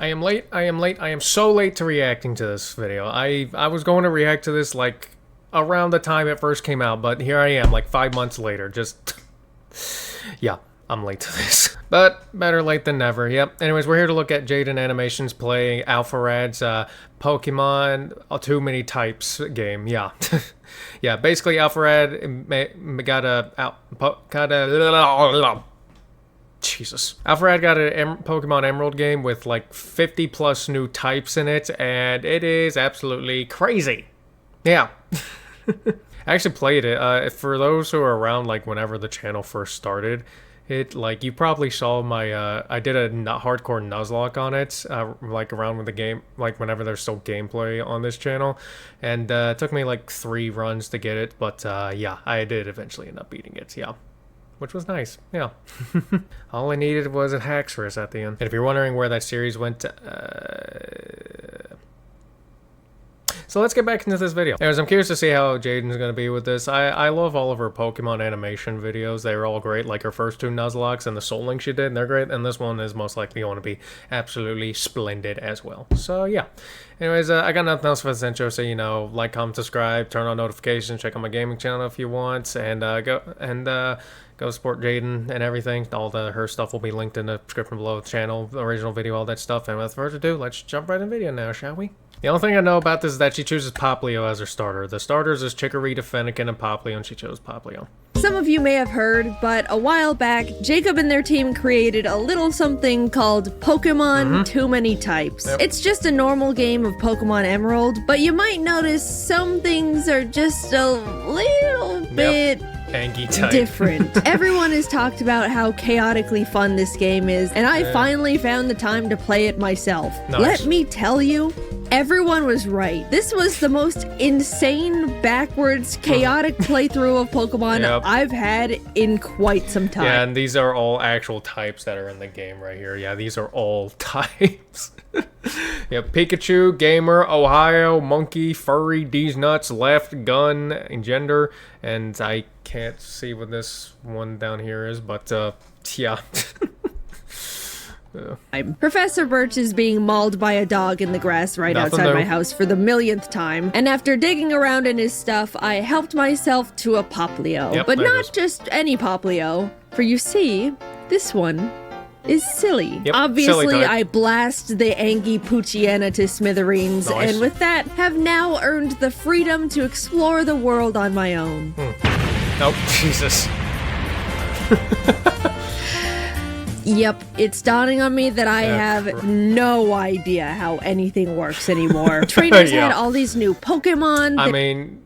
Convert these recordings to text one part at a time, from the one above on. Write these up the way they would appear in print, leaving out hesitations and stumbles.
I am late, I am so late to reacting to this video. I was going to react to this, like, around the time it first came out, but here I am, like, 5 months later, just... yeah, I'm late to this. But, better late than never, yep. Anyways, we're here to look at JaidenAnimations playing Alpharad's Pokemon Too Many Types game, yeah. Yeah, basically Alpharad got a... Jesus. Alpharad got a Pokemon Emerald game with like 50 plus new types in it, and it is absolutely crazy. Yeah. I actually played it. For those who are around, like, whenever the channel first started, it, like, you probably saw my, I did a hardcore Nuzlocke on it, like, around with the game, like, whenever there's still gameplay on this channel, and, it took me, like, 3 runs to get it, but, yeah, I did eventually end up beating it, yeah. Which was nice, yeah. All I needed was a Haxorus at the end. And if you're wondering where that series went, so let's get back into this video. Anyways, I'm curious to see how Jaiden's gonna be with this. I love all of her Pokemon animation videos. They were all great, like her first 2 Nuzlocks and the Soul Link she did, and they're great. And this one is most likely going to be absolutely splendid as well. So yeah. Anyways, I got nothing else for this intro, so, you know, like, comment, subscribe, turn on notifications, check out my gaming channel if you want, and go support Jaiden and everything. All her stuff will be linked in the description below, the channel, the original video, all that stuff. And without further ado, let's jump right in the video now, shall we? The only thing I know about this is that she chooses Poplio as her starter. The starters is Chikorita, Fennekin, and Poplio, and she chose Poplio. Some of you may have heard, but a while back, Jacob and their team created a little something called Pokemon Too Many Types. Yep. It's just a normal game of Pokemon Emerald, but you might notice some things are just a little bit... different. Everyone has talked about how chaotically fun this game is, and I finally found the time to play it myself. Nice. Let me tell you, everyone was right. This was the most insane, backwards, chaotic playthrough of Pokemon I've had in quite some time. Yeah, and these are all actual types that are in the game right here. Yeah, these are all types. Yeah, Pikachu, Gamer, Ohio, Monkey, Furry, D's Nuts, Left, Gun, Engender, and I can't see what this one down here is, but, yeah. Professor Birch is being mauled by a dog in the grass right outside my house for the millionth time, and after digging around in his stuff, I helped myself to a Poplio. But not just any Poplio, for you see, this one is silly. Obviously, silly I blast the Angie Poochyena to smithereens, and with that, have now earned the freedom to explore the world on my own. Oh, Jesus. Yep, it's dawning on me that I have no idea how anything works anymore. Trainers had all these new Pokemon. I mean,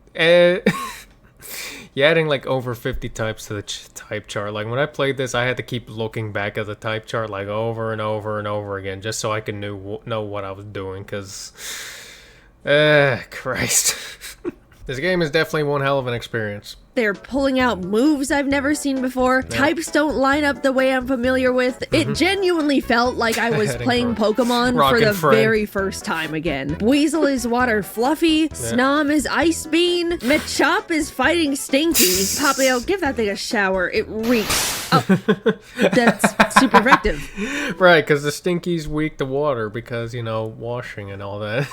you're adding like over 50 types to the type chart. Like, when I played this, I had to keep looking back at the type chart like over and over and over again just so I could know what I was doing, because Christ. This game is definitely one hell of an experience. They're pulling out moves I've never seen before. Types don't line up the way I'm familiar with. It genuinely felt like I was playing Pokemon for the very first time again. Weasel is Water Fluffy. Snom is Ice Bean. Machop is fighting Stinky. Poplio, give that thing a shower. It reeks. Oh, that's super effective. Right, because the Stinky's weak to water because, you know, washing and all that.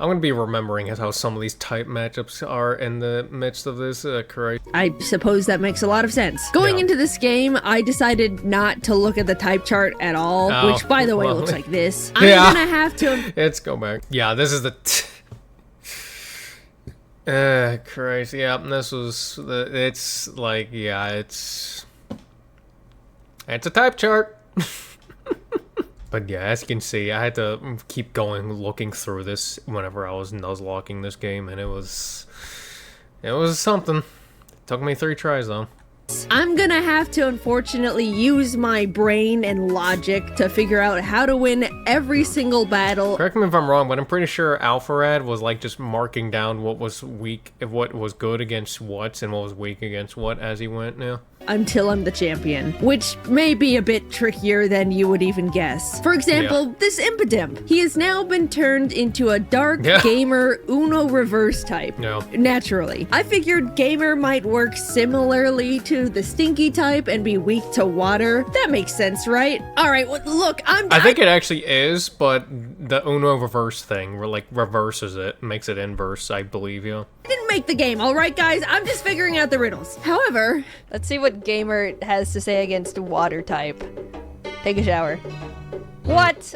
I'm going to be remembering how some of these type matchups are in the midst of this, correct? I suppose that makes a lot of sense. Going into this game, I decided not to look at the type chart at all, which, by the way, looks like this. I'm going to have to... Let's go back. Yeah, this is the... Christ, yeah, this was... It's like, yeah, it's a type chart. But yeah, as you can see, I had to keep looking through this whenever I was nuzlocking this game, and it was something. It took me 3 tries, though. I'm gonna have to, unfortunately, use my brain and logic to figure out how to win every single battle. Correct me if I'm wrong, but I'm pretty sure Alpharad was like just marking down what was weak, what was good against what, and what was weak against what as he went now. until I'm the champion, which may be a bit trickier than you would even guess. For example, this Impidimp. He has now been turned into a dark gamer Uno reverse type. Naturally. I figured gamer might work similarly to the stinky type and be weak to water. That makes sense, right? Alright, well, look, I think it actually is, but the Uno reverse thing, like, reverses it, makes it inverse, I believe, I didn't make the game, alright guys? I'm just figuring out the riddles. However, let's see what gamer has to say against water type. Take a shower. What?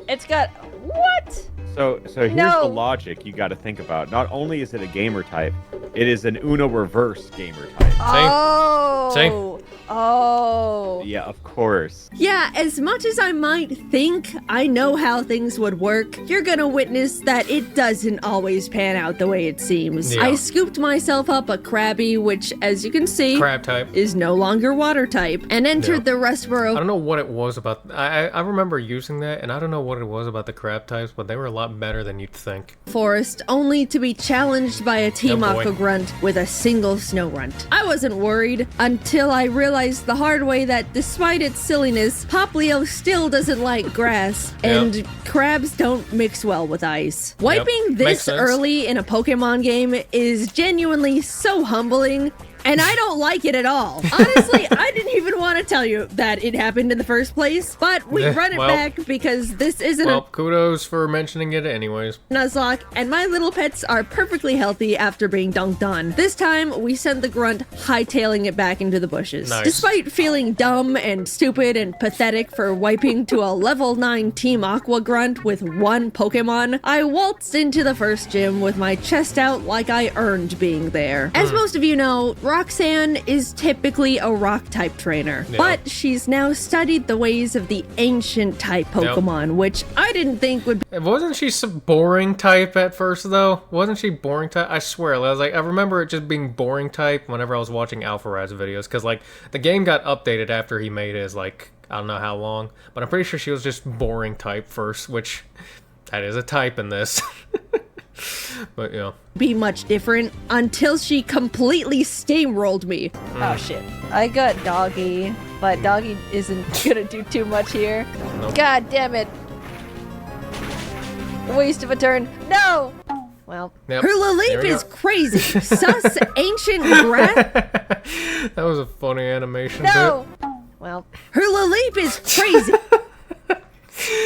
It's got... What? So here's the logic you got to think about. Not only is it a gamer type, it is an Uno reverse gamer type. Oh. See? Oh. Yeah, of course. Yeah, as much as I might think I know how things would work, you're gonna witness that it doesn't always pan out the way it seems. I scooped myself up a Krabby, which, as you can see, crab type, is no longer water type, and entered the Rustboro. I don't know what it was about. I remember using that, and I don't know what it was about the crab types, but they were a lot better than you'd think. Forest, only to be challenged by a Team Aqua Grunt with a single Snow Runt. I wasn't worried until I realized the hard way that despite its silliness, Poplio still doesn't like grass, and crabs don't mix well with ice. Wiping this early in a Pokemon game is genuinely so humbling, and I don't like it at all. Honestly, I didn't even want to tell you that it happened in the first place, but we run it back because this isn't kudos for mentioning it anyways. Nuzlocke, and my little pets are perfectly healthy after being dunked on. This time, we sent the Grunt hightailing it back into the bushes. Despite feeling dumb and stupid and pathetic for wiping to a level 9 Team Aqua Grunt with one Pokemon, I waltzed into the first gym with my chest out like I earned being there. As most of you know, Roxanne is typically a rock-type trainer, but she's now studied the ways of the ancient type Pokemon, which I didn't think would be— Wasn't she some boring type at first, though? Wasn't she boring type? I swear, I remember it just being boring type whenever I was watching Alpharaz videos, because, like, the game got updated after he made his, like, I don't know how long, but I'm pretty sure she was just boring type first, which, that is a type in this. But be much different until she completely steamrolled me. Oh shit. I got Doggy, but Doggy isn't gonna do too much here. God damn it. Waste of a turn. No! Well. Her Laleep is crazy. Sus ancient grass. That was a funny animation. No! Well. Her Laleep is crazy.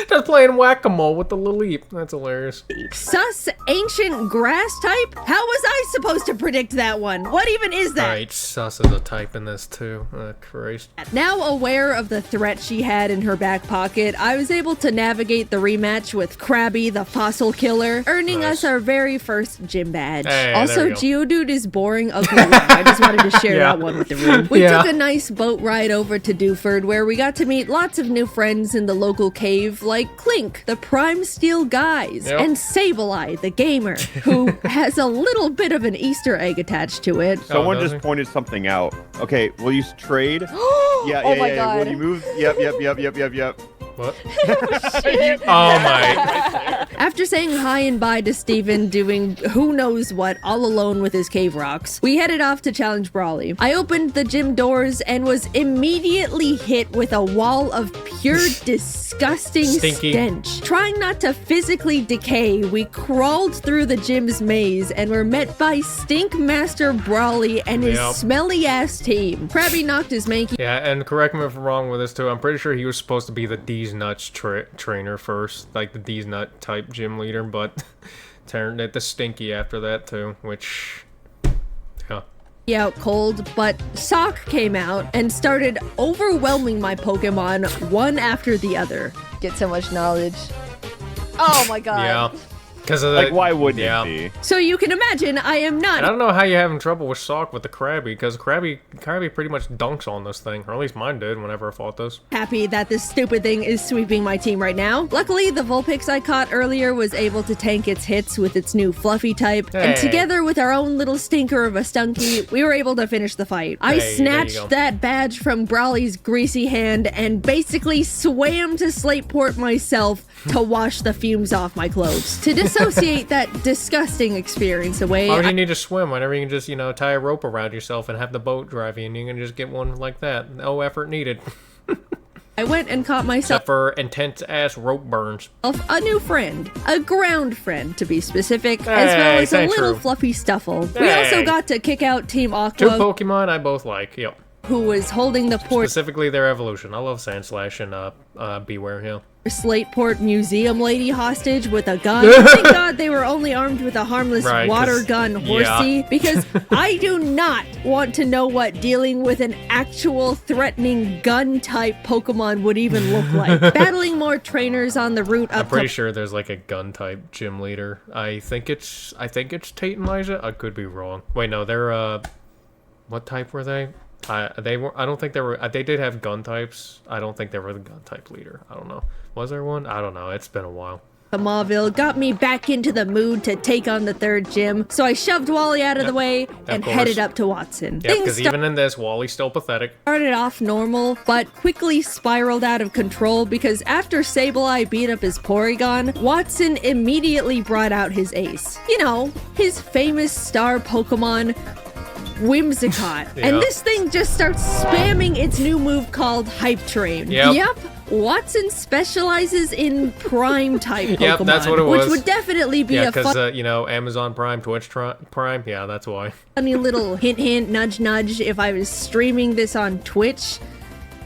Just playing whack-a-mole with the Laleep. That's hilarious. Sus ancient grass type? How was I supposed to predict that one? What even is that? Alright, Sus is a type in this too. Christ. Now aware of the threat she had in her back pocket, I was able to navigate the rematch with Krabby the Fossil Killer, earning us our very first gym badge. Also, Geodude is boring ugly. I just wanted to share that one with the room. We took a nice boat ride over to Dewford, where we got to meet lots of new friends in the local cave, like Clink, the Prime Steel Guys, and Sableye, the gamer, who has a little bit of an Easter egg attached to it. Someone just pointed something out. Okay, will you trade? Yeah. God. Will you move? Yep. What? Oh my. After saying hi and bye to Steven doing who knows what all alone with his cave rocks, we headed off to challenge Brawly. I opened the gym doors and was immediately hit with a wall of pure disgusting stench. Trying not to physically decay, we crawled through the gym's maze and were met by Stink Master Brawly and his smelly ass team. Krabby knocked his Mankey. Yeah, and correct me if I'm wrong with this too. I'm pretty sure he was supposed to be the D's Nuts trainer first, like the D's Nut type gym leader, but turned into Stinky after that too, which out cold, but Sock came out and started overwhelming my Pokemon one after the other. Get so much knowledge. Oh my god. Yeah. Because of that, like, why wouldn't it be? So you can imagine I am not. And I don't know how you're having trouble with Sock with the Krabby, because Krabby pretty much dunks on this thing, or at least mine did whenever I fought this. Happy that this stupid thing is sweeping my team right now. Luckily, the Vulpix I caught earlier was able to tank its hits with its new Fluffy type, and together with our own little stinker of a Stunky, we were able to finish the fight. I snatched that badge from Brawly's greasy hand and basically swam to Slateport myself to wash the fumes off my clothes. To associate that disgusting experience away. Why would you need to swim whenever you can just, you know, tie a rope around yourself and have the boat drive you and you can just get one like that? No effort needed. I went and caught myself Except for intense-ass rope burns. a new friend, a ground friend to be specific, as well as a little fluffy stuffle. We also got to kick out Team Aqua, 2 Pokemon I both like, yep. who was holding the port Specifically their evolution. I love Sandslash and Beware Hill. Slateport Museum lady hostage with a gun. Thank God they were only armed with a harmless water gun horsey, because I do not want to know what dealing with an actual threatening gun-type Pokemon would even look like. Battling more trainers on the route up I'm pretty sure there's like a gun-type gym leader. I think it's Tate and Liza. I could be wrong. Wait, no, they're what type were they? I don't think they were. They did have gun types. I don't think they were the gun type leader. I don't know. Was there one? I don't know. It's been a while. Mauville got me back into the mood to take on the 3rd gym, so I shoved Wally out of the way and headed up to Watson. Yeah, because even in this, Wally's still pathetic. Started off normal, but quickly spiraled out of control because after Sableye beat up his Porygon, Watson immediately brought out his ace. You know, his famous star Pokemon, Whimsicott. And this thing just starts spamming its new move called Hype Train. Yep. Watson specializes in Prime type Pokemon. Yep, that's what it was. Which would definitely be a because, you know, Amazon Prime, Twitch Prime. Yeah, that's why. Funny little hint, hint, nudge, nudge if I was streaming this on Twitch.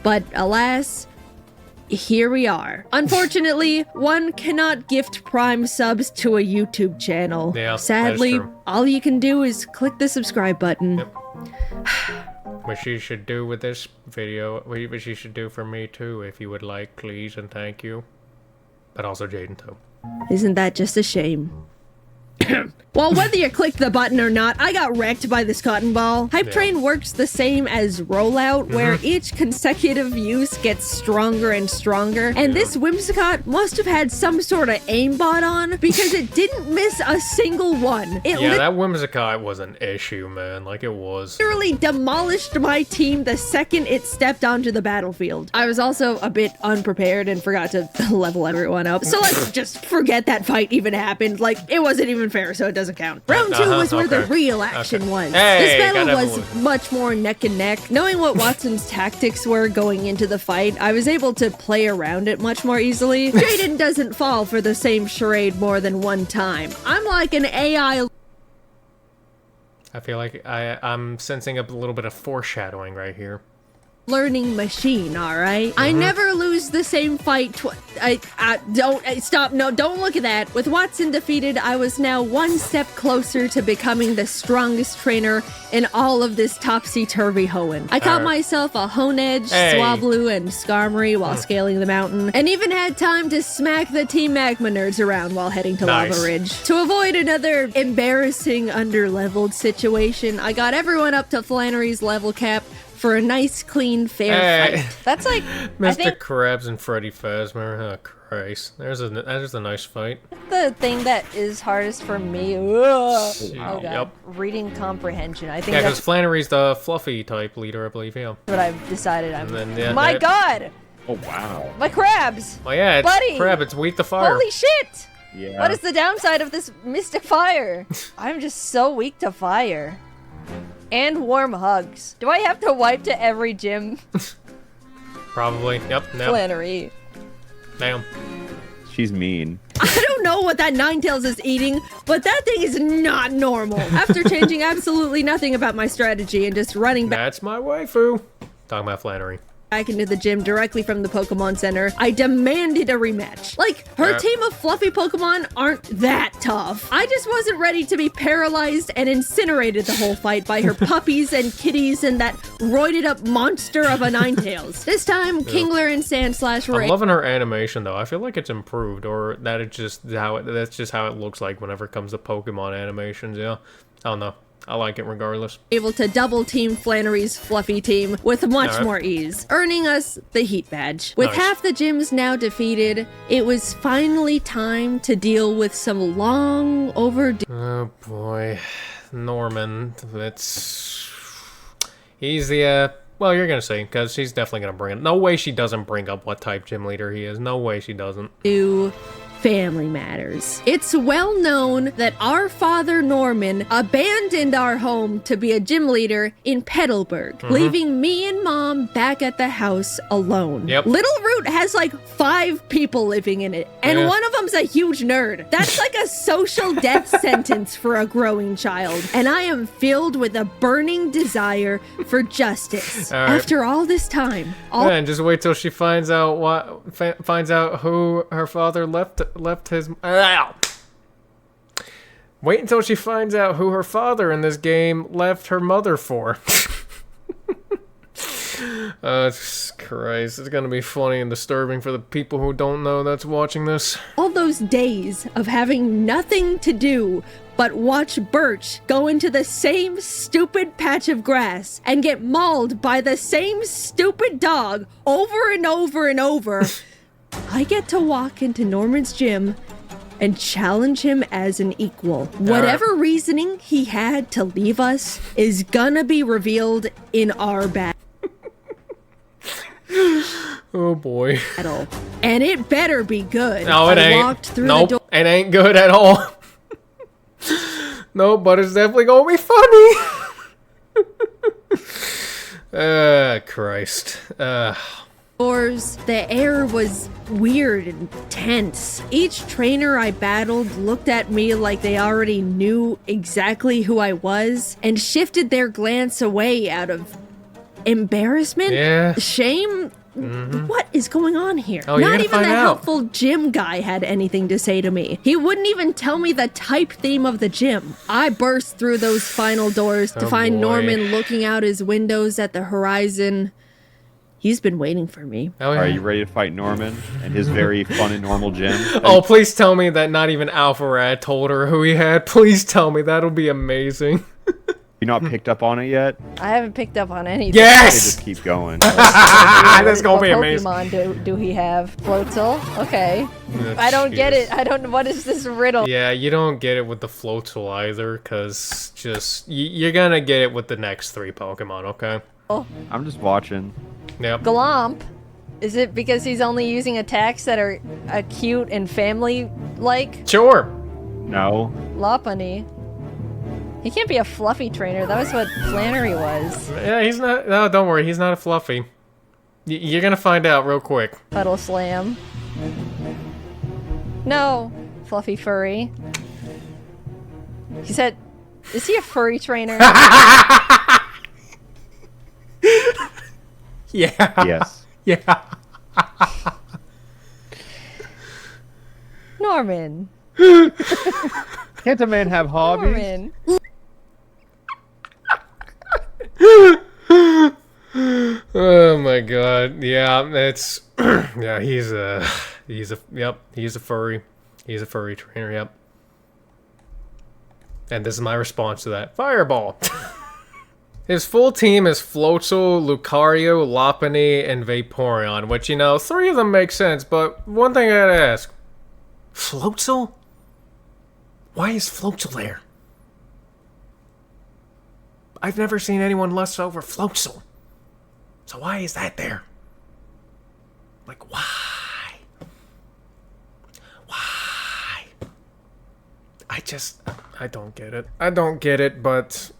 But alas, here we are. Unfortunately, one cannot gift Prime subs to a YouTube channel. Yeah, sadly, all you can do is click the subscribe button. Yep. What you should do with this video, what you should do for me too, if you would like, please and thank you. But also Jaiden too. Isn't that just a shame? Well, whether you click the button or not, I got wrecked by this cotton ball. Hype Train works the same as Rollout, where each consecutive use gets stronger and stronger. And this Whimsicott must have had some sort of aimbot on, because it didn't miss a single one. That Whimsicott was an issue, man. Like, it was. Literally demolished my team the second it stepped onto the battlefield. I was also a bit unprepared and forgot to level everyone up. So let's just forget that fight even happened. Like, it wasn't even fair, so it doesn't count. Round 2 was where the real action was. This battle was much more neck and neck. Knowing what Watson's tactics were going into the fight, I was able to play around it much more easily. Jaiden doesn't fall for the same charade more than one time. I'm like an AI. I feel like I'm sensing a little bit of foreshadowing right here. Learning machine, all right? I never lose the same fight stop, no, don't look at that. With Watson defeated, I was now one step closer to becoming the strongest trainer in all of this topsy-turvy hoeing. I caught myself a Honedge, Swablu, and Skarmory while scaling the mountain, and even had time to smack the Team Magma nerds around while heading to Lava Ridge. To avoid another embarrassing under-leveled situation, I got everyone up to Flannery's level cap for a nice, clean, fair fight. That's like Mr. Krabs and Freddy Fazbear. Oh, Christ. There's a nice fight. The thing that is hardest for me, oh god, reading comprehension. I think because Flannery's the fluffy type leader, I believe. Yeah. What I've decided. My God. Oh wow. My crabs. Oh yeah, it's Crab. It's Weak the Fire. Holy shit. Yeah. What is the downside of this mystic fire? I'm just so weak to fire. And warm hugs. Do I have to wipe to every gym? Probably. Yep. Flannery. Damn. She's mean. I don't know what that Ninetales is eating, but that thing is not normal. After changing absolutely nothing about my strategy and just running back. That's my waifu. Talking about Flannery. Back into the gym directly from the Pokemon Center, I demanded a rematch. Like, her team of fluffy Pokemon aren't that tough. I just wasn't ready to be paralyzed and incinerated the whole fight by her puppies and kitties and that roided up monster of a Ninetales. This time, Kingler and Sandslash were— I'm loving her animation though. I feel like it's improved, or that it's just that's just how it looks like whenever it comes to Pokemon animations. Yeah, I don't know. I like it regardless. Able to double team Flannery's fluffy team with much more ease, earning us the Heat Badge. With half the gyms now defeated, it was finally time to deal with some long overdue— Oh boy, Norman. He's the well, you're gonna see, because she's definitely gonna bring it. No way she doesn't bring up what type gym leader he is. No way she doesn't. family matters. It's well known that our father Norman abandoned our home to be a gym leader in Petalburg, leaving me and Mom back at the house alone. Yep. Little Root has like 5 people living in it, and one of them's a huge nerd. That's like a social death sentence for a growing child, and I am filled with a burning desire for justice. All right. After all this time, And just wait till she finds out finds out who her father left his. Ow. Wait until she finds out who her father in this game left her mother for. Christ, it's gonna be funny and disturbing for the people who don't know that's watching this. all those days of having nothing to do but watch Birch go into the same stupid patch of grass and get mauled by the same stupid dog over and over and over, I get to walk into Norman's gym and challenge him as an equal. Whatever reasoning he had to leave us is gonna be revealed in our battle. Oh boy. And it better be good. No, it I ain't. walked through Nope, the door. it ain't good at all. No, but it's definitely gonna be funny. Christ. Doors, the air was weird and tense. Each trainer I battled looked at me like they already knew exactly who I was and shifted their glance away out of embarrassment, Yeah. shame. What is going on here? Oh, you're Not gonna even find the out. helpful gym guy had anything to say to me. He wouldn't even tell me the type theme of the gym. I burst through those final doors to Oh, find boy. Norman looking out his windows at the horizon. He's been waiting for me. Oh, yeah. Are you ready to fight Norman and his very fun and normal gym? Oh, please tell me that not even Alpharad told her who he had. Please tell me. That'll be amazing. You not picked up on it yet? I haven't picked up on anything. They Yes! just keep going. That's gonna be What amazing. Pokemon do he have? Floatzel? Okay. I don't get it. I don't. What is this riddle? Yeah, you don't get it with the Floatzel either, because you're gonna get it with the next 3 Pokemon, okay? I'm just watching. Yep. Glomp. Is it because he's only using attacks that are cute and family-like? Sure. No. Lopunny. He can't be a fluffy trainer. That was what Flannery was. Yeah, he's not. No, don't worry. He's not a fluffy. You're gonna find out real quick. Puddle Slam. No. Fluffy furry. He said, is he a furry trainer? Yeah. Yes. Yeah. Norman. Can't a man have hobbies? Norman. Oh my god. Yeah, it's yeah, he's a yep, he's a furry. He's a furry trainer, yep. And this is my response to that. Fireball. His full team is Floatzel, Lucario, Lopunny, and Vaporeon, which, you know, 3 of them make sense, but one thing I gotta ask. Floatzel? Why is Floatzel there? I've never seen anyone lust over Floatzel. So why is that there? Like, why? Why? I don't get it. I don't get it, but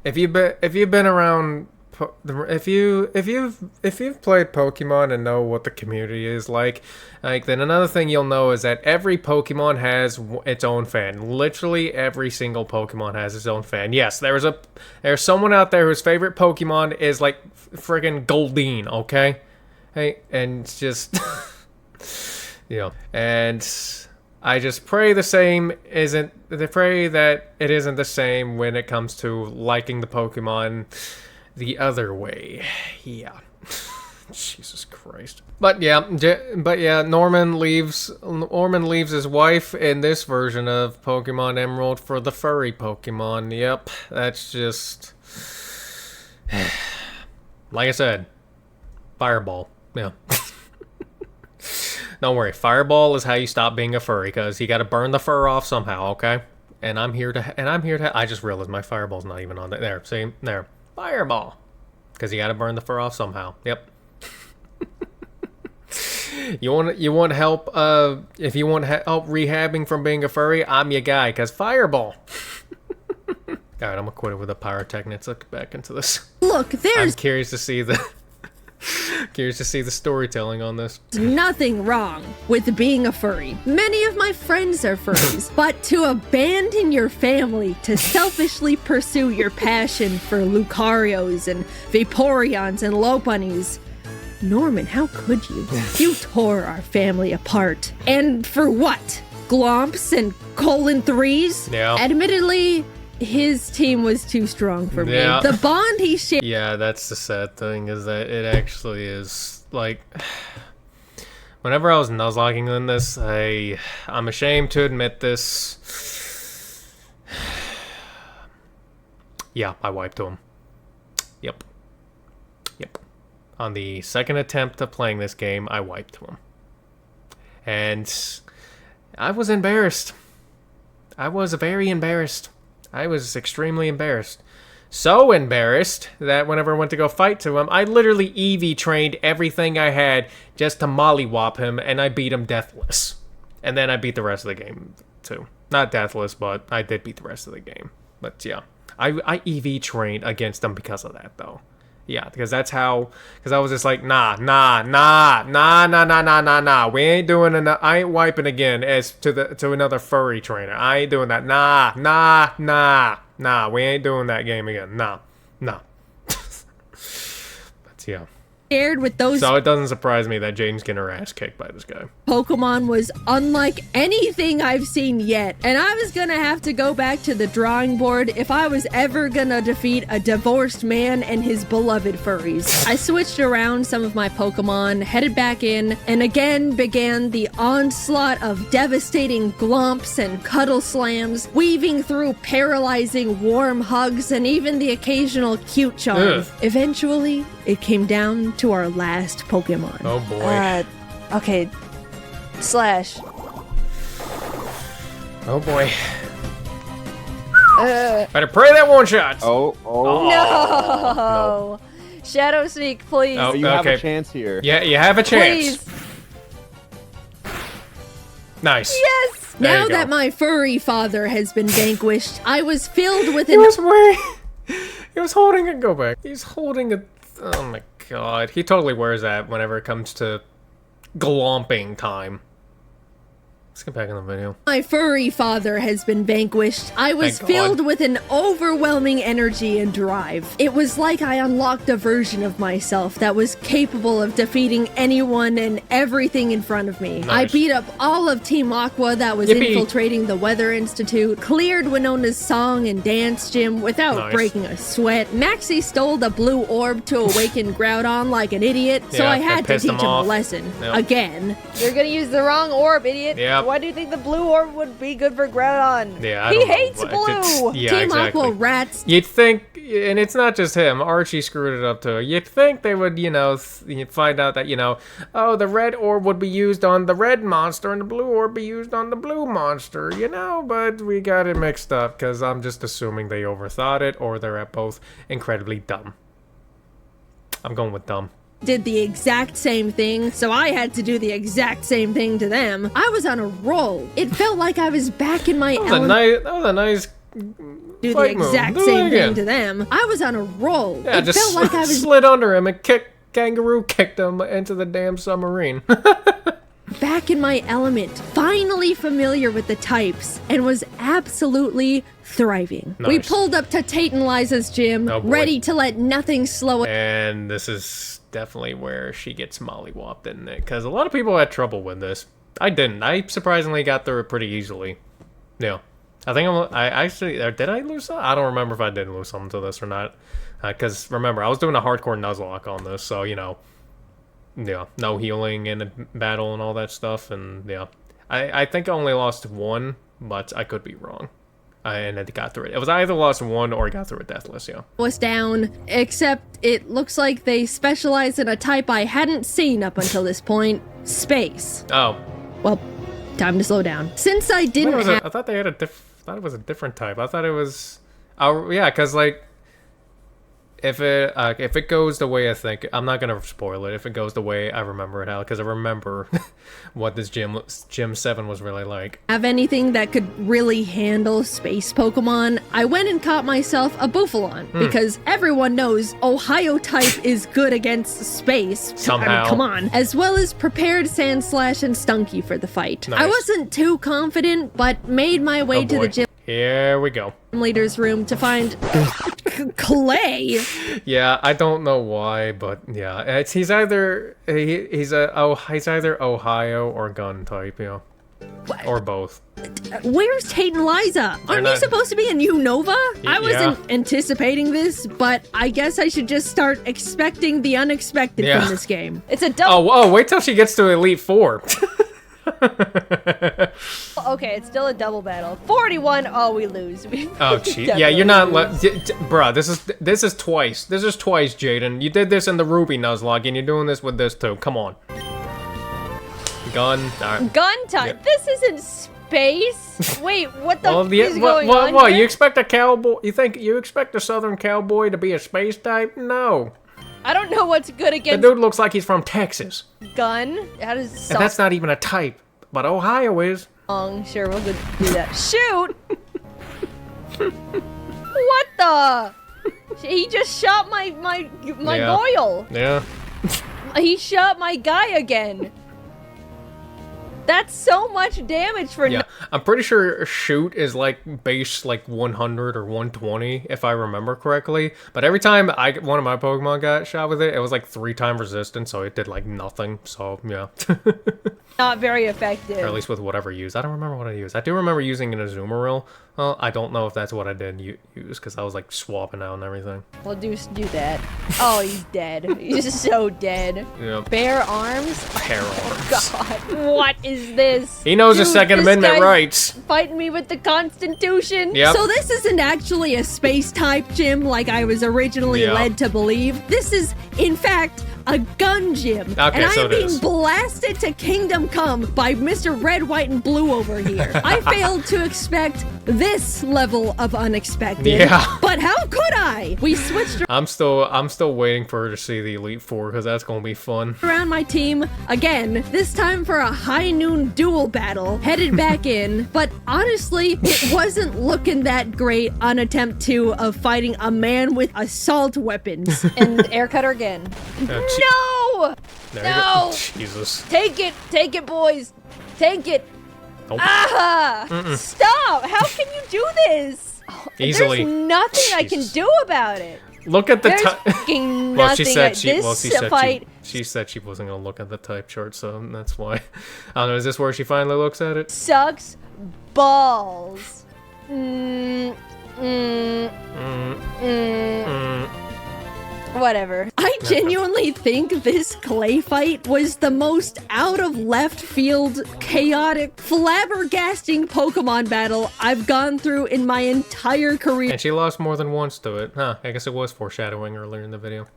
if you've been around, if you've played Pokemon and know what the community is like, then another thing you'll know is that every Pokemon has its own fan. Literally every single Pokemon has its own fan. Yes, there's someone out there whose favorite Pokemon is like friggin' Goldeen, okay? Hey, and it's just you know, and I just pray that it isn't the same when it comes to liking the Pokemon the other way. Yeah. Jesus Christ. But yeah, Norman leaves his wife in this version of Pokemon Emerald for the furry Pokemon. Yep, that's just like I said, Fireball. Yeah. Don't worry, Fireball is how you stop being a furry, because you got to burn the fur off somehow, okay? And I'm here to. I just realized my Fireball's not even on there. See, there, Fireball, because you got to burn the fur off somehow. Yep. You want help? If you want help rehabbing from being a furry, I'm your guy. Cause fireball. All right, I'm gonna quit it with the pyrotechnics. Look back into this. Look, I'm there's curious to see the storytelling on this. nothing wrong with being a furry. Many of my friends are furries, but to abandon your family to selfishly pursue your passion for Lucarios and Vaporeons and Lopunnies. Norman, how could you? You tore our family apart. And for what? Glomps and colon 3s? Yeah. Admittedly, his team was too strong for me. Yeah. The bond he shared. Yeah, that's the sad thing, is that it actually is, like, whenever I was nuzlocking in this, I'm ashamed to admit this. Yeah, I wiped him. Yep. On the second attempt of playing this game, I wiped him. And I was embarrassed. I was very embarrassed. I was extremely embarrassed. So embarrassed that whenever I went to go fight to him, I literally EV trained everything I had just to mollywop him, and I beat him deathless. And then I beat the rest of the game, too. Not deathless, but I did beat the rest of the game. But yeah, I EV trained against him because of that, though. Yeah, because that's how, because I was just like, nah. We ain't doing enough. I ain't wiping again as to another furry trainer. I ain't doing that. Nah. We ain't doing that game again. Nah. But yeah. Shared with those So it doesn't surprise me that Jaiden's getting her ass kicked by this guy. Pokemon was unlike anything I've seen yet, and I was gonna have to go back to the drawing board if I was ever gonna defeat a divorced man and his beloved furries. I switched around some of my Pokemon, headed back in, and again began the onslaught of devastating glomps and cuddle slams, weaving through paralyzing warm hugs and even the occasional cute charm. Ugh. Eventually, it came down to our last Pokemon. Oh boy. Okay. Slash. Oh boy. Better pray that one shot. Oh. No. Shadow Sneak, please. Oh. You have Okay. a chance here. Yeah, you have a chance. Please. Nice. Yes. There Now you go. that my furry father has been vanquished, I was filled with He an was wearing. He was holding it. Go back. He's holding a. Oh my god. He totally wears that whenever it comes to glomping time. Let's get back in the video. my furry father has been vanquished. I was Thank God. filled with an overwhelming energy and drive. It was like I unlocked a version of myself that was capable of defeating anyone and everything in front of me. I Nice. beat up all of Team Aqua that was Yippee. infiltrating the Weather Institute, cleared Winona's song and dance gym without Nice. breaking a sweat. Maxie stole the blue orb to awaken Groudon like an idiot, so Yeah, I it had to pissed teach him him a off. lesson. Yep. Again. You're gonna use the wrong orb, idiot. Yep. Why do you think the blue orb would be good for Groudon? Yeah, I He don't know hates what- blue. Yeah, Team exactly. Aqua rats. You'd think, and it's not just him, Archie screwed it up too. You'd think they would, you'd find out that, oh, the red orb would be used on the red monster and the blue orb be used on the blue monster, but we got it mixed up because I'm just assuming they overthought it or they're at both incredibly dumb. I'm going with dumb. Did the exact same thing, so I had to do the exact same thing to them. I was on a roll. It felt like I was back in my That was element. a nice Do the fight move. exact Do it same again. thing to them. I was on a roll. Yeah, It just felt like I was slid under him and kangaroo kicked him into the damn submarine. back in my element, finally familiar with the types, and was absolutely thriving. We Nice. pulled up to Tate and Liza's gym, Oh, boy. ready to let nothing slow us. And this is definitely where she gets mollywopped, isn't it? Because a lot of people had trouble with this. I didn't. I surprisingly got through it pretty easily. Yeah. I think I actually... Did I lose some? I don't remember if I did lose something to this or not. Because, remember, I was doing a hardcore Nuzlocke on this, so, yeah, no healing in a battle and all that stuff, and, yeah. I think I only lost one, but I could be wrong. And I got through it. It was either lost one or got through it deathless, yeah. Was down, except it looks like they specialize in a type I hadn't seen up until this point, space. Oh. Well, time to slow down. Since I didn't have I thought they had thought it was a different type. I thought it was... Oh, yeah, because, if it goes the way I think, I'm not gonna spoil it. If it goes the way I remember it, because I remember what this Gym 7 was really like. Have anything that could really handle space Pokemon, I went and caught myself a Bouffalant because everyone knows Ohio type is good against space. Somehow. I mean, come on. As well as prepared Sandslash and Stunky for the fight. Nice. I wasn't too confident, but made my way to the gym Here we go. leader's room to find Clay. Yeah, I don't know why, but yeah, he's either he's either Ohio or gun type, or both. Where's Tate and Liza? Aren't you supposed to be in Unova? I wasn't anticipating this, but I guess I should just start expecting the unexpected from this game. It's a double. Oh, wait till she gets to Elite Four. Okay, it's still a double battle. 41. Oh, we lose. Oh, gee. Yeah, you're not. Bruh, this is twice. This is twice, Jaiden. You did this in the Ruby Nuzlocke, and you're doing this with this too. Come on. Gun. All right. Gun time. Yeah. This isn't space. Wait, what the is going what, on you here? expect a cowboy? You expect a Southern cowboy to be a space type? No. I don't know what's good The against dude looks like he's from Texas. gun. How does And that's not even a type, but Ohio is. Sure, we'll go do that. Shoot! What the? He just shot my Goyle. Yeah. He shot my guy again. That's so much damage for Yeah, I'm pretty sure shoot is like base like 100 or 120 if I remember correctly. But every time one of my Pokemon got shot with it, it was like 3-time resistant, so it did like nothing. So yeah, not very effective. or at least with whatever I used. I don't remember what I used. I do remember using an Azumarill. Well, I don't know if that's what I did use because I was like swapping out and everything. We'll do that. Oh, he's dead. He's so dead. Yep. Bare arms. Hair arms. God, what is this? He knows his Dude, Second this Amendment guy's rights. Fighting me with the Constitution. Yep. So this isn't actually a space type gym like I was originally led to believe. This is, in fact, a gun gym. Okay, and I so am it being is. blasted to Kingdom Come by Mr. Red, White, and Blue over here. I failed to expect this level of unexpected. Yeah. But how could I? We switched I'm still waiting for her to see the Elite Four because that's gonna be fun. around my team again, this time for a high noon duel battle, headed back in, but honestly, it wasn't looking that great on attempt 2 of fighting a man with assault weapons. And air cutter again. No! There you No! go. Jesus. Take it, boys. Take it. Nope. Ah! Stop! How can you do this? Easily. There's nothing I can Jesus. do about it. Look at the There's type. fucking Well, she nothing. said she. This Well, she said fight she said she wasn't gonna look at the type chart, so that's why. I don't know. Is this where she finally looks at it? sucks balls. Whatever. I genuinely think this Clay fight was the most out of left field, chaotic, flabbergasting Pokemon battle I've gone through in my entire career And she lost more than once to it. Huh? I guess it was foreshadowing earlier in the video.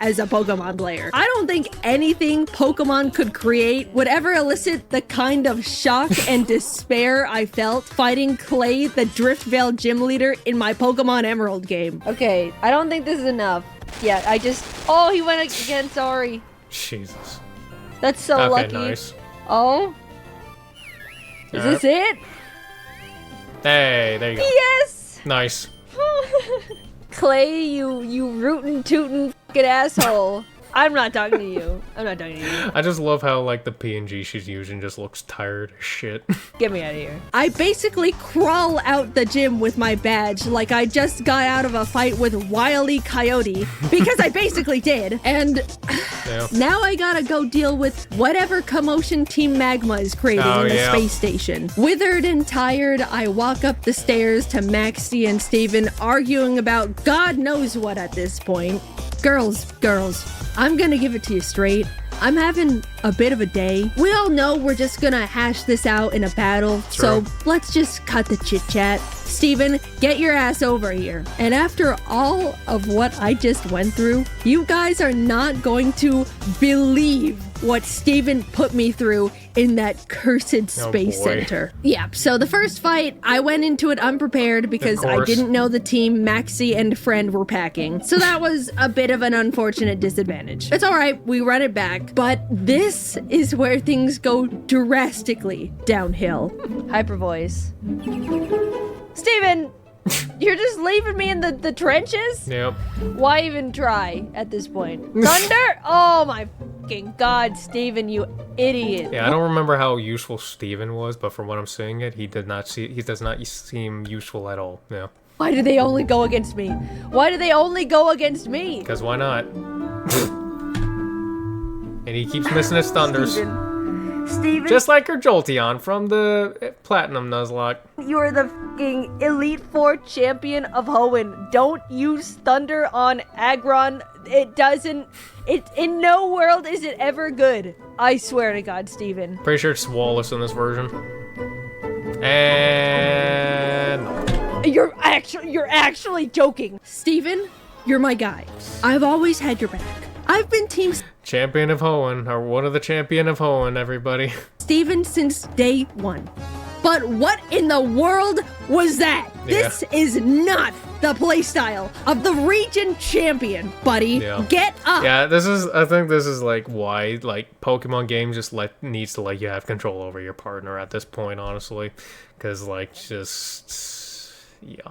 as a Pokemon player. I don't think anything Pokemon could create would ever elicit the kind of shock and despair I felt fighting Clay, the Driftvale gym leader, in my Pokemon Emerald game. Okay, I don't think this is enough. Yeah, I just... Oh, he went again, sorry. Jesus. That's so Okay, lucky. nice. Oh? Is this it? Hey, there you go. Yes! Nice. Clay, you rootin' tootin' fucking asshole. I'm not talking to you. I'm not talking to you. I just love how like the PNG she's using just looks tired as shit. Get me out of here. I basically crawl out the gym with my badge like I just got out of a fight with Wile E. Coyote, because I basically did. And Yeah. now I gotta go deal with whatever commotion Team Magma is creating in the space station. Withered and tired, I walk up the stairs to Maxie and Steven arguing about God knows what at this point. Girls, I'm gonna give it to you straight. I'm having a bit of a day. We all know we're just gonna hash this out in a battle, so let's just cut the chit chat. Steven, get your ass over here. And after all of what I just went through, you guys are not going to believe what Steven put me through in that cursed space center. Yeah, so the first fight, I went into it unprepared because I didn't know the team Maxi and Friend were packing. So that was a bit of an unfortunate disadvantage. It's all right, we run it back. But this is where things go drastically downhill. Hyper voice. Steven, you're just leaving me in the trenches? Yep. Why even try at this point? Thunder? Oh my fucking god, Steven, you idiot. Yeah, I don't remember how useful Steven was, but from what I'm seeing he does not seem useful at all. Yeah. Why do they only go against me? Why do they only go against me? Because why not? And he keeps missing his thunders. Steven, just like your Jolteon from the Platinum Nuzlocke. you're the fucking Elite Four champion of Hoenn. Don't use Thunder on Aggron. It doesn't... in no world is it ever good. I swear to God, Steven. Pretty sure it's Wallace in this version. And... You're actually joking. Steven, you're my guy. I've always had your back. I've been Team Champion of Hoenn, or one of the Champion of Hoenn, everybody. Steven since day one. But what in the world was that? Yeah. This is not the playstyle of the region champion, buddy. Yeah. Get up. Yeah, I think this is like why like Pokemon games just needs to let you have control over your partner at this point, honestly. Cause like yeah.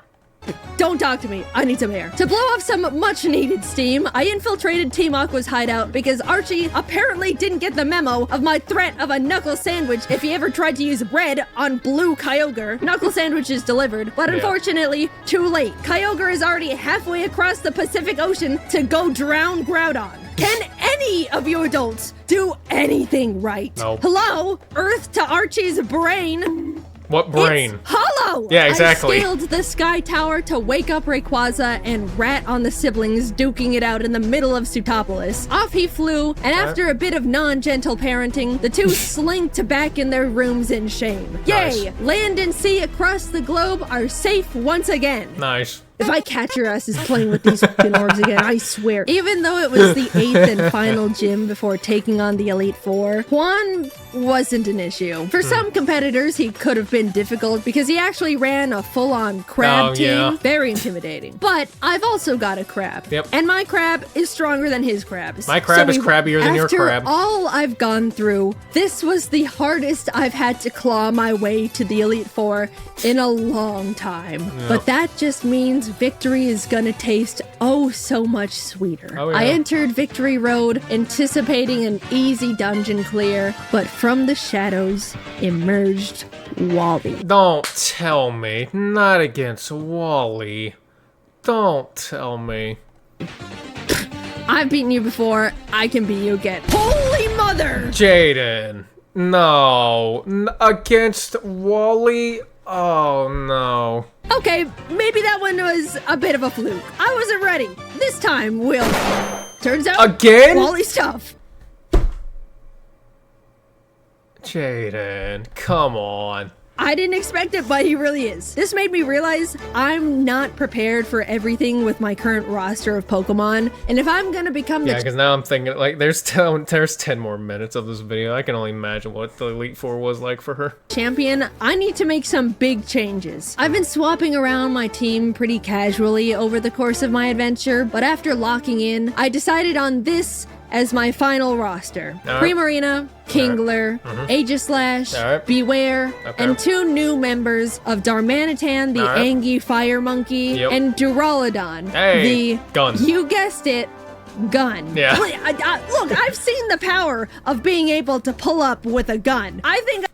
Don't talk to me. I need some air. To blow off some much-needed steam, I infiltrated Team Aqua's hideout because Archie apparently didn't get the memo of my threat of a knuckle sandwich if he ever tried to use red on blue Kyogre. Knuckle sandwich is delivered, but unfortunately, too late. Kyogre is already halfway across the Pacific Ocean to go drown Groudon. Can any of you adults do anything right? No. Hello? Earth to Archie's brain. What brain? It's hollow! Yeah, exactly. I scaled the Sky Tower to wake up Rayquaza and rat on the siblings duking it out in the middle of Sutopolis. Off he flew, and after a bit of non-gentle parenting, the two slinked back in their rooms in shame. Nice. Yay! Land and sea across the globe are safe once again. Nice. If I catch your asses playing with these fucking orbs again, I swear. Even though it was the 8th and final gym before taking on the Elite Four, Juan wasn't an issue. For some competitors, he could have been difficult because he actually ran a full-on crab team. Yeah. Very intimidating. But I've also got a crab. Yep. And my crab is stronger than his crabs. My crab is crabbier than your crab. After all I've gone through, this was the hardest I've had to claw my way to the Elite Four in a long time. Yep. But that just means victory is gonna taste oh so much sweeter. Oh, yeah. I entered Victory Road anticipating an easy dungeon clear, but from the shadows emerged Wally. Don't tell me. Not against Wally. Don't tell me. I've beaten you before, I can beat you again. Holy mother! Jaiden. No. Against Wally? Oh, no. Okay, maybe that one was a bit of a fluke. I wasn't ready. This time, we'll... Turns out, Again? Wally's tough. Jaiden, come on. I didn't expect it, but he really is. This made me realize I'm not prepared for everything with my current roster of Pokemon, and if I'm gonna become Yeah, because now I'm thinking, like, there's 10 more minutes of this video. I can only imagine what the Elite Four was like for her. champion, I need to make some big changes. I've been swapping around my team pretty casually over the course of my adventure, but after locking in, I decided on this as my final roster. All right. Primarina, Kingler, Aegislash, All right. Beware, Okay. and 2 new members of Darmanitan, the All right. Angie Fire Monkey, Yep. and Duraludon, Hey, the... gun. You guessed it. Gun. Yeah. Look, I've seen the power of being able to pull up with a gun. I think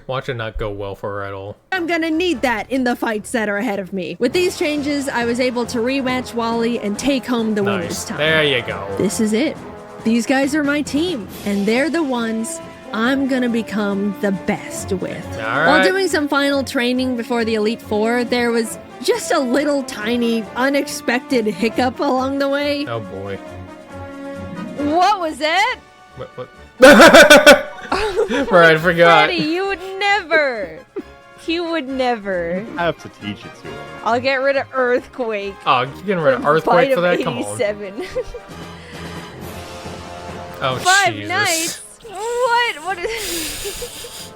Watch it not go well for her at all. I'm gonna need that in the fights that are ahead of me. With these changes, I was able to rematch Wally and take home the win this Nice. time. There you go. This is it. These guys are my team, and they're the ones I'm gonna become the best with. All While right. doing some final training before the Elite Four, there was just a little tiny, unexpected hiccup along the way. Oh boy. What was that? What? Right, I forgot. Freddy, you would never. He would never. I have to teach it to him. I'll get rid of Earthquake. Oh, you getting rid of Earthquake for that? Come on. 87. Oh, 5 Jesus. nights? What? What is...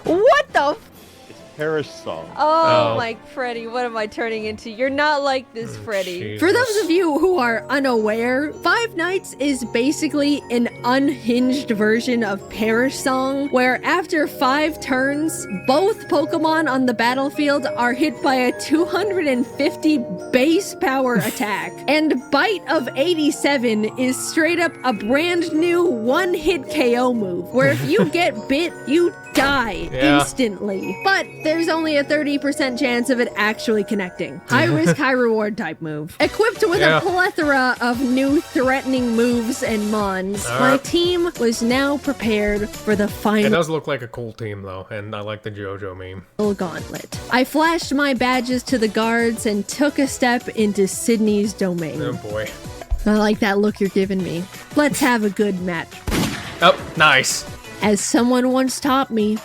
What the f... It's Perish Song. Oh, Oh. my Freddy, what am I turning into? You're not like this, Freddy. Jesus. For those of you who are unaware, Five Nights is basically an unhinged version of Perish Song, where after 5 turns, both Pokemon on the battlefield are hit by a 250 base power attack. And Bite of 87 is straight up a brand new one-hit KO move, where if you get bit, you die Yeah. instantly. But there's only a 30% chance of it actually connecting. High risk, high reward type move. Equipped with Yeah. a plethora of new threatening moves and mons, my Alright. team was now prepared for the It final does look like a cool team, though, and I like the JoJo meme. gauntlet. I flashed my badges to the guards and took a step into Sydney's domain. Oh, boy. I like that look you're giving me. Let's have a good match. Oh, nice. As someone once taught me,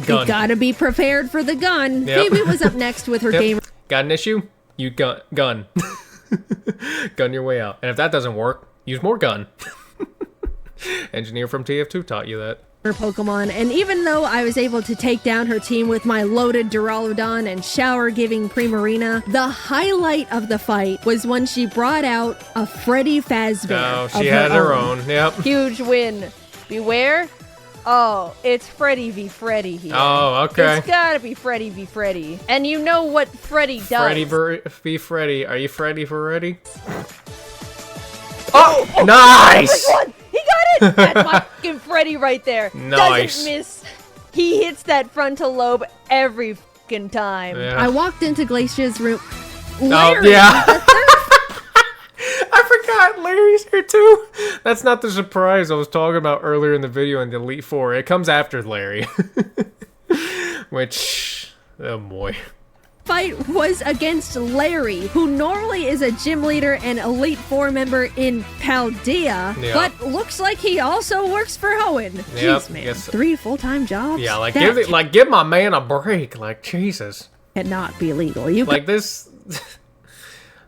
Gun. you gotta be prepared for the gun. Yep. Phoebe was up next with her Yep. game. Got an issue? You gun. Gun your way out. And if that doesn't work, use more gun. Engineer from TF2 taught you that. Her Pokemon, and even though I was able to take down her team with my loaded Duraludon and shower-giving Primarina, the highlight of the fight was when she brought out a Freddy Fazbear. Oh, of she had her own. Yep. Huge win. Beware. Oh, it's Freddy v. Freddy here. Oh, okay. It's gotta be Freddy v. Freddy. And you know what Freddy does. Freddy v. Freddy. Are you Freddy for ready? Oh, nice! One! He got it! That's my fucking Freddy right there. Nice. Doesn't miss. He hits that frontal lobe every fucking time. Yeah. I walked into Glacia's room. Oh, Larry, yeah. the third I forgot Larry's here too. That's not the surprise I was talking about earlier in the video in the Elite Four. It comes after Larry. Which, oh boy. fight was against Larry, who normally is a gym leader and Elite Four member in Paldea, Yeah. but looks like he also works for Hoenn. Yep, Jeez, man. yes. 3 full-time jobs? Yeah, like That give my man a break. Like Jesus. cannot be legal. You Like this.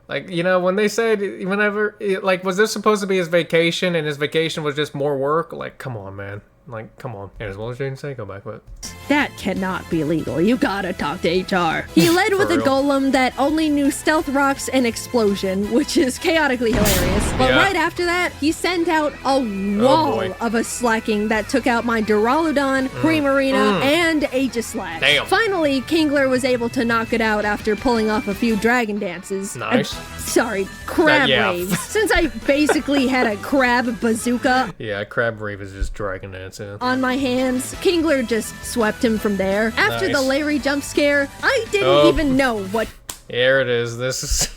Like, you know, when they said whenever, like, was this supposed to be his vacation and his vacation was just more work? Like, come on, man. Like, come on. And as well as Jaden say, go back with it. That cannot be legal. You gotta talk to HR. He led with a real. golem that only knew stealth rocks and explosion, which is chaotically hilarious. But Yeah. right after that, he sent out a wall boy. of a slacking that took out my Duraludon, Primarina, and Aegislash. Damn. Finally, Kingler was able to knock it out after pulling off a few dragon dances. Nice. Sorry, crab Yeah. waves. Since I basically had a crab bazooka Yeah, Crab Rave is just dragging dancing. on my hands, Kingler just swept him from there. After the Nice. Larry jump scare, I didn't Oh. even know what Here it is. This is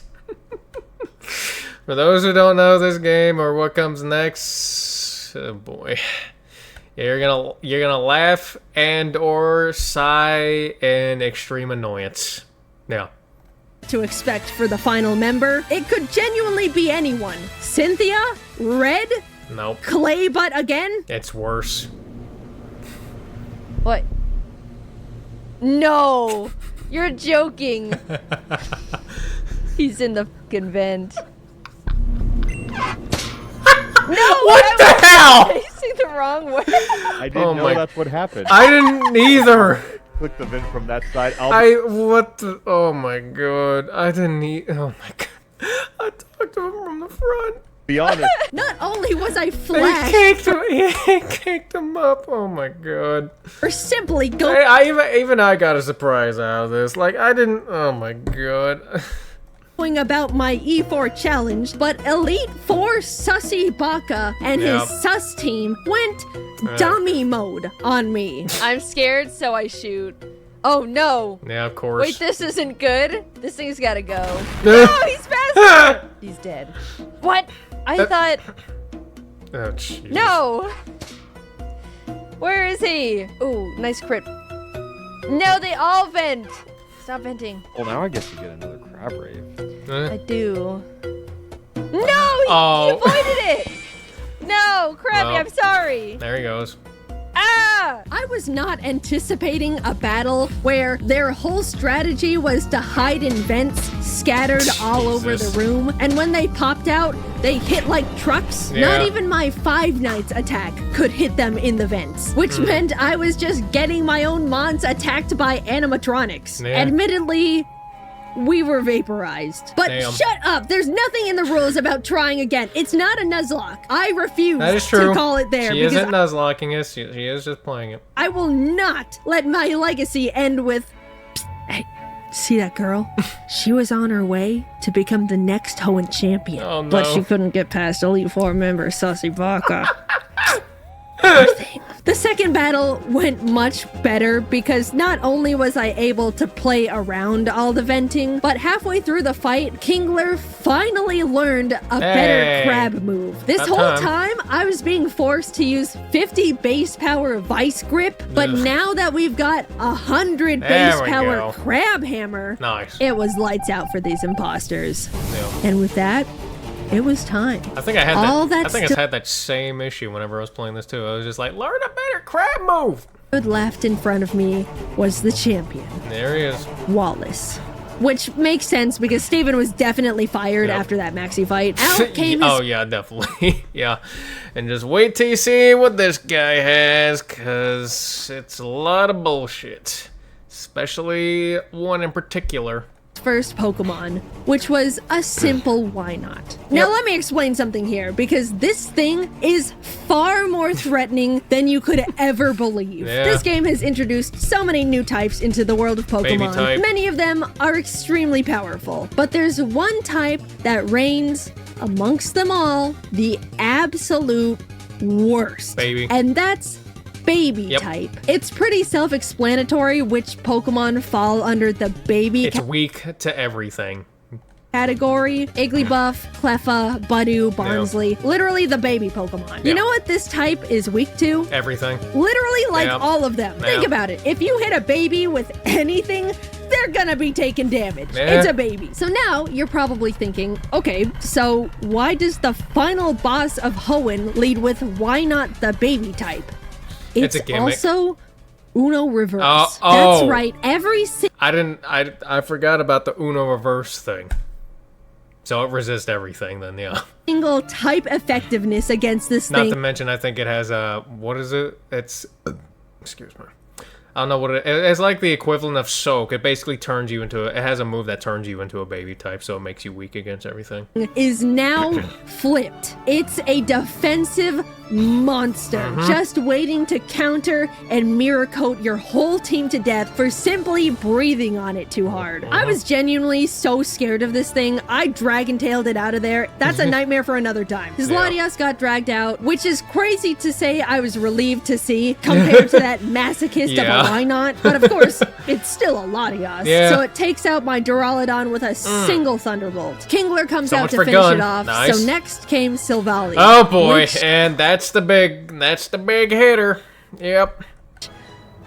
for those who don't know this game or what comes next. Oh boy, you're gonna laugh and or sigh in extreme annoyance. Yeah. to expect for the final member. It could genuinely be anyone. Cynthia? Red? Nope. Clay butt again? It's worse. What? No! You're joking. He's in the fucking vent. No! What the hell? Facing the wrong way. I didn't Oh know my- that's what happened. I didn't either. Click the vent from that side. What the, oh my god. I didn't need, oh my god. I talked to him from the front. Be honest. Not only was I He flashed kicked him, he kicked him up. Oh my god. or simply Even I got a surprise out of this. Like, I didn't, oh my god. going about my E4 challenge, but Elite Four Sussy Baka and Yep. his sus team went dummy mode on me. I'm scared, so I shoot. Oh no! Yeah, of course. Wait, this isn't good. This thing's gotta go. No, he's faster! He's dead. What? I thought. Oh, jeez. No! Where is he? Ooh, nice crit. No, they all vent! Stop venting. Well, now I guess you get another crab rave. I do. No! He Oh. avoided it! No, Krabby, Well. I'm sorry. There he goes. Ah! I was not anticipating a battle where their whole strategy was to hide in vents scattered all over the Jesus. room, and when they popped out, they hit like trucks. Yeah. Not even my Five Nights attack could hit them in the vents, which Hmm. meant I was just getting my own mons attacked by animatronics. Yeah. Admittedly, we were vaporized. But Damn. shut up! There's nothing in the rules about trying again. It's not a Nuzlocke. I refuse That is true. to call it there She because isn't nuzlocking us. She is just playing it. I will not let my legacy end with. Psst, hey, see that girl? She was on her way to become the next Hoenn champion. Oh, no. But she couldn't get past Elite Four member Sussy Baka. The second battle went much better because not only was I able to play around all the venting, but halfway through the fight, Kingler finally learned a better Hey. crab move. This About whole time. time, I was being forced to use 50 base power vice grip, but Ugh. now that we've got 100 There base we power go. crab hammer, Nice. it was lights out for these imposters. Yeah. And with that, it was time. I think I had All that. I that think I stu- had that same issue whenever I was playing this too. I was just like, learn a better crab move. Left in front of me was the champion, There he is. Wallace. Which makes sense because Steven was definitely fired Yep. after that maxi fight. Out came his Oh yeah, definitely. Yeah, and just wait till you see what this guy has, cause it's a lot of bullshit. Especially one in particular. first Pokemon, which was a simple why not. Now Yep. let me explain something here, because this thing is far more threatening than you could ever believe. Yeah. This game has introduced so many new types into the world of Baby Pokemon. type. Many of them are extremely powerful, but there's one type that reigns amongst them all the absolute worst. Baby. And that's baby Yep. type. It's pretty self-explanatory which Pokemon fall under the baby It's weak to everything. category. Igglybuff, Cleffa, Budew, Barnsley. Literally the baby Pokemon. You Yeah. know what this type is weak to? Everything. Literally like Yeah. all of them. Think Yeah. about it. If you hit a baby with anything, they're gonna be taking damage. Yeah. It's a baby. So now you're probably thinking, okay, so why does the final boss of Hoenn lead with why not the baby type? It's a gimmick. also Uno Reverse. Oh. That's right. Every I forgot about the Uno reverse thing. So it resists everything then, yeah. single type effectiveness against this Not thing to mention, I think it has a, what is it? It's, excuse me. I don't know what it's like the equivalent of soak. It basically turns you into, it has a move that turns you into a baby type, so it makes you weak against everything. is now flipped. It's a defensive monster, just waiting to counter and mirror coat your whole team to death for simply breathing on it too hard. I was genuinely so scared of this thing, I dragon-tailed it out of there. That's a nightmare for another time. His Yeah. Latias got dragged out, which is crazy to say I was relieved to see compared to that masochist Yeah. of a why not. But of course, it's still a Latias. Yeah. So it takes out my Duraludon with a single Thunderbolt. Kingler comes So out much to for finish gun. it off. Nice. So next came Silvally. Oh boy, which and that's the big hitter. Yep.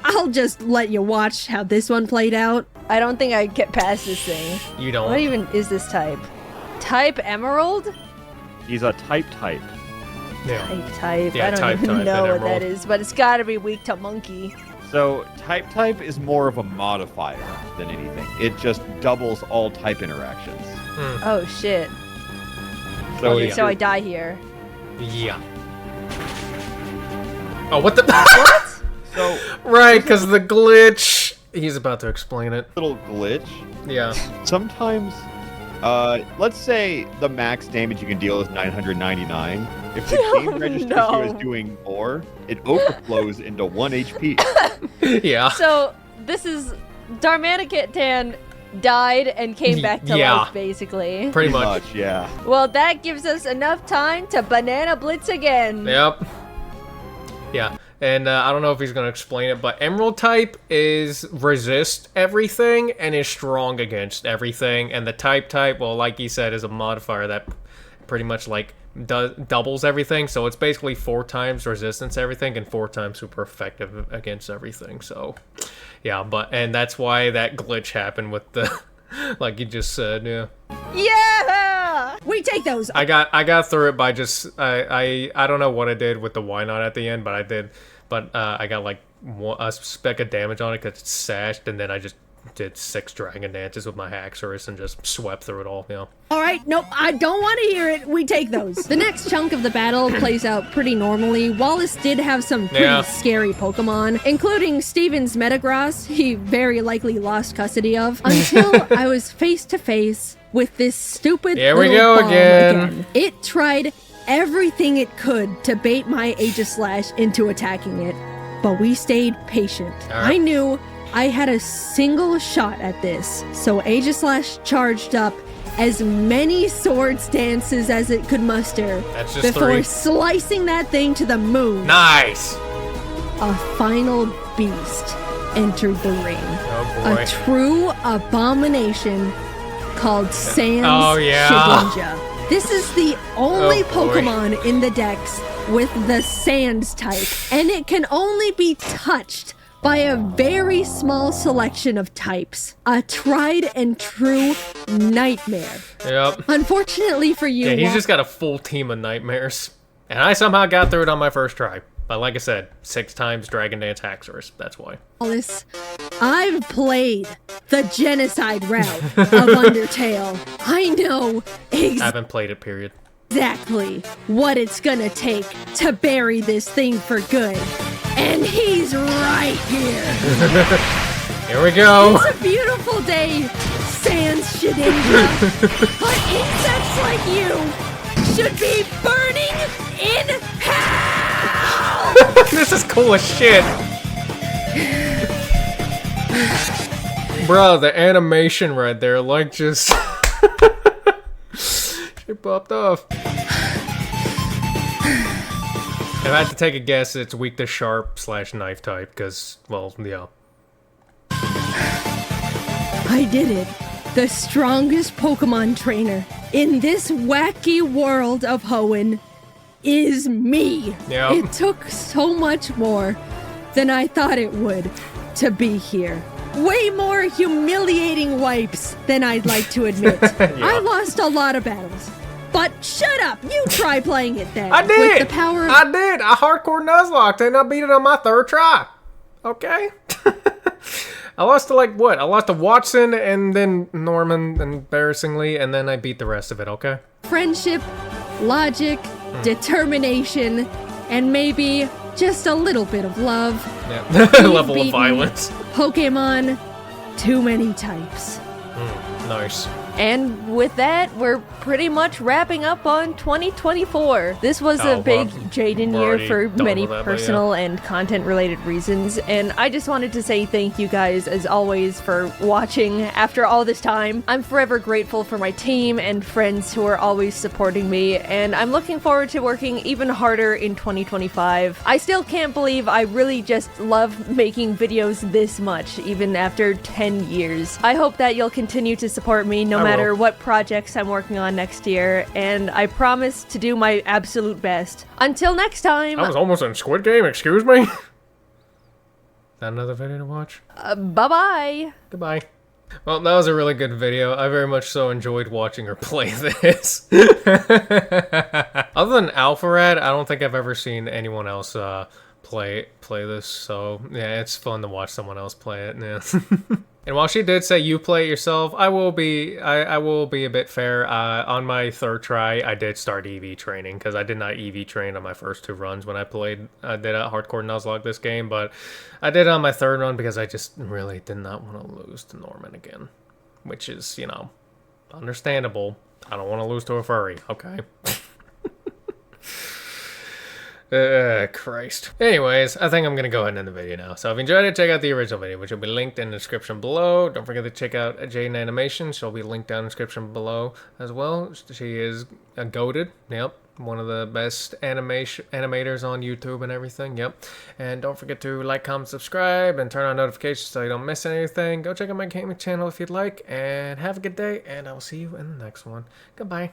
I'll just let you watch how this one played out. I don't think I get past this thing. You don't. What even is this type? Type Emerald? He's a type. Yeah. Type. Yeah, I don't type even and know what Emerald. that is, but it's gotta be weak to monkey. So type is more of a modifier than anything. It just doubles all type interactions. Oh shit. So Okay, if So I you're- die here. Yeah. Oh, what the? What? so Right, because the glitch. He's about to explain it. little glitch. Yeah. Sometimes, let's say the max damage you can deal is 999. If the game registers you as doing more, it overflows into 1 HP. Yeah. So this is Darmanican died and came back to Yeah. life, basically. Pretty much. yeah. Well, that gives us enough time to banana blitz again. Yep. Yeah. And I don't know if he's going to explain it, but Emerald type is resist everything and is strong against everything. And the type, well, like he said, is a modifier that pretty much like doubles everything. So it's basically 4 times resistance to everything and 4 times super effective against everything. So yeah, and that's why that glitch happened with the, like you just said, yeah. Yeah! We take those. I got through it by just I don't know what I did with the why not at the end, but I did. But I got like a speck of damage on it because it's sashed, and then I just did 6 dragon dances with my Haxorus and just swept through it all, you know. All right, nope, I don't want to hear it. We take those. The next chunk of the battle plays out pretty normally. Wallace did have some pretty scary Pokemon, including Steven's Metagross, he very likely lost custody of, until I was face to face with this stupid Here we little go ball again. It tried everything it could to bait my Aegislash into attacking it, but we stayed patient. Right. I knew I had a single shot at this, so Aegislash charged up as many sword stances as it could muster That's just before 3. slicing that thing to the moon. Nice. A final beast entered the ring. Oh boy. A true abomination called Sans Shedinja. This is the only Pokemon in the dex with the Sands type, and it can only be touched by a very small selection of types. A tried and true nightmare. Yep. Unfortunately for you, Yeah, he's just got a full team of nightmares. And I somehow got through it on my first try. But like I said, 6 times Dragon Dance Haxorus. That's why. Wallace, I've played the genocide route of Undertale. I know I haven't played it, period. exactly what it's gonna take to bury this thing for good. And he's right here. Here we go. It's a beautiful day, Sans Shedinja. But insects like you should be burning in hell! This is cool as shit. Bro, the animation right there, like just... She popped off. If I had to take a guess, it's weak to sharp / knife type, because, well, yeah. I did it. The strongest Pokemon trainer in this wacky world of Hoenn is me. Yep. It took so much more than I thought it would to be here. Way more humiliating wipes than I'd like to admit. I lost a lot of battles. But shut up! You try playing it then. I did! With the power of... I did! I hardcore Nuzlocke and I beat it on my 3rd try. Okay? I lost to, like, what? I lost to Watson and then Norman, embarrassingly, and then I beat the rest of it, okay? friendship, logic, determination, and maybe just a little bit of love. Yeah. Level of beaten violence. Pokemon, too many types. Nice. And with that, we're pretty much wrapping up on 2024. This was a big Jaiden we're year already for done many with that, but personal and content-related reasons, and I just wanted to say thank you guys, as always, for watching after all this time. I'm forever grateful for my team and friends who are always supporting me, and I'm looking forward to working even harder in 2025. I still can't believe I really just love making videos this much, even after 10 years. I hope that you'll continue to support me no matter what projects I'm working on next year, and I promise to do my absolute best. Until next time! I was almost in Squid Game, excuse me? Is that another video to watch? Bye-bye! Goodbye. Well, that was a really good video. I very much so enjoyed watching her play this. Other than Alpharad, I don't think I've ever seen anyone else play this, so yeah, it's fun to watch someone else play it. Yeah. And while she did say you play it yourself, I will be a bit fair. On my third try, I did start EV training because I did not EV train on my first 2 runs when I did a hardcore Nuzlocke this game, but I did it on my third run because I just really did not want to lose to Norman again, which is, you know, understandable. I don't want to lose to a furry, okay? Christ. Anyways, I think I'm gonna go ahead and end the video now. So if you enjoyed it, check out the original video, which will be linked in the description below. Don't forget to check out JaidenAnimations. She'll be linked down in the description below as well. She is a goated. Yep. One of the best animators on YouTube and everything. Yep. And don't forget to like, comment, subscribe, and turn on notifications so you don't miss anything. Go check out my gaming channel if you'd like. And have a good day, and I will see you in the next one. Goodbye.